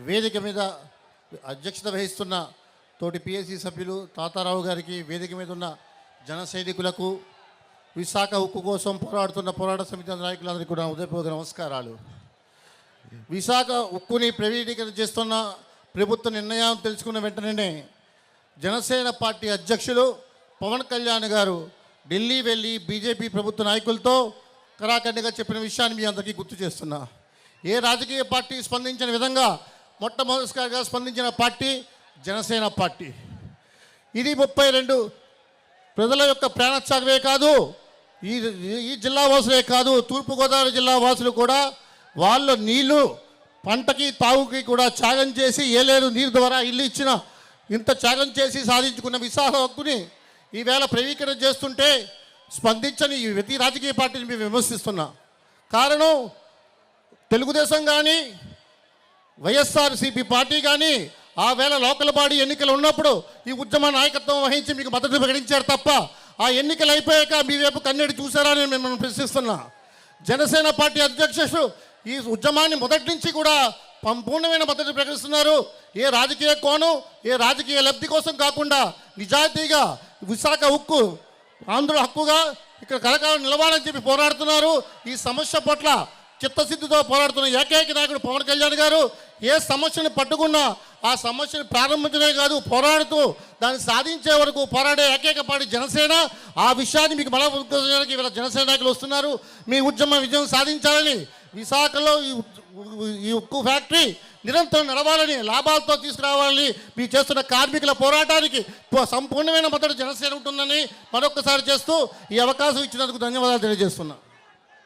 వేదిక మీద అధ్యక్షత వహిస్తున్న తోటి పిఎస్సి సభ్యులు తాతారావు గారికి, వేదిక మీద ఉన్న జన సైనికులకు, విశాఖ ఉక్కు కోసం పోరాడుతున్న పోరాట సమితి నాయకులందరికీ కూడా ఉదయపూర్వక నమస్కారాలు. విశాఖ ఉక్కుని ప్రైవేటీకరణ చేస్తున్న ప్రభుత్వ నిర్ణయం తెలుసుకున్న వెంటనే జనసేన పార్టీ అధ్యక్షులు పవన్ కళ్యాణ్ గారు ఢిల్లీ వెళ్ళి బీజేపీ ప్రభుత్వ నాయకులతో కరాఖండిగా చెప్పిన విషయాన్ని మీ అందరికీ గుర్తు చేస్తున్నా. ఏ రాజకీయ పార్టీ స్పందించిన విధంగా మొట్టమొదటిసారిగా స్పందించిన పార్టీ జనసేన పార్టీ. ఇది 32 ప్రజల యొక్క ప్రాణత్యాగమే కాదు, ఈ జిల్లా వాసులే కాదు, తూర్పుగోదావరి జిల్లా వాసులు కూడా వాళ్ళ నీళ్లు పంటకి తాగుకి కూడా త్యాగం చేసి, ఏలేరు నీరు ద్వారా ఇల్లు ఇచ్చిన ఇంత త్యాగం చేసి సాధించుకున్న విశాఖ హక్కుని ఈవేళ ప్రైవేటీకరణ చేస్తుంటే స్పందించని ఈ ప్రతి రాజకీయ పార్టీని మేము విమర్శిస్తున్నా. కారణం తెలుగుదేశం కానీ వైఎస్ఆర్సీపీ పార్టీ కానీ ఆ వేళ లోకల్ బాడీ ఎన్నికలు ఉన్నప్పుడు ఈ ఉద్యమ నాయకత్వం వహించి మీకు మద్దతు ప్రకటించారు తప్ప, ఆ ఎన్నికలు అయిపోయాక మీ వైపు కన్నెడి చూసారని మేము ప్రశ్నిస్తున్నా. జనసేన పార్టీ అధ్యక్షుడు ఈ ఉద్యమాన్ని మొదటి నుంచి కూడా సంపూర్ణమైన మద్దతు ప్రకటిస్తున్నారు. ఏ రాజకీయ కోణం, ఏ రాజకీయ లబ్ధి కోసం కాకుండా నిజాయితీగా విశాఖ ఉక్కు ఆంధ్రుల హక్కుగా ఇక్కడ కలకాలం నిలవాలని చెప్పి పోరాడుతున్నారు. ఈ సమస్య పట్ల చిత్తశుద్ధితో పోరాడుతున్న ఏకైక నాయకుడు పవన్ కళ్యాణ్ గారు ఏ సమస్యను పట్టుకున్నా ఆ సమస్యను ప్రారంభించడమే కాదు, పోరాడుతూ దాన్ని సాధించే వరకు పోరాడే ఏకైక పార్టీ జనసేన. ఆ విషయాన్ని మీకు బలపరచడానికి ఇవాళ జనసేన నాయకులు వస్తున్నారు. మీ ఉద్యమ విజయం సాధించాలని, విశాఖలో ఈ ఉక్కు ఫ్యాక్టరీ నిరంతరం నడవాలని, లాభాలతో తీసుకురావాలని మీరు చేస్తున్న కార్మికుల పోరాటానికి సంపూర్ణమైన మద్దతు జనసేన ఉంటుందని మరొకసారి చేస్తూ ఈ అవకాశం ఇచ్చినందుకు ధన్యవాదాలు తెలియజేస్తున్నా.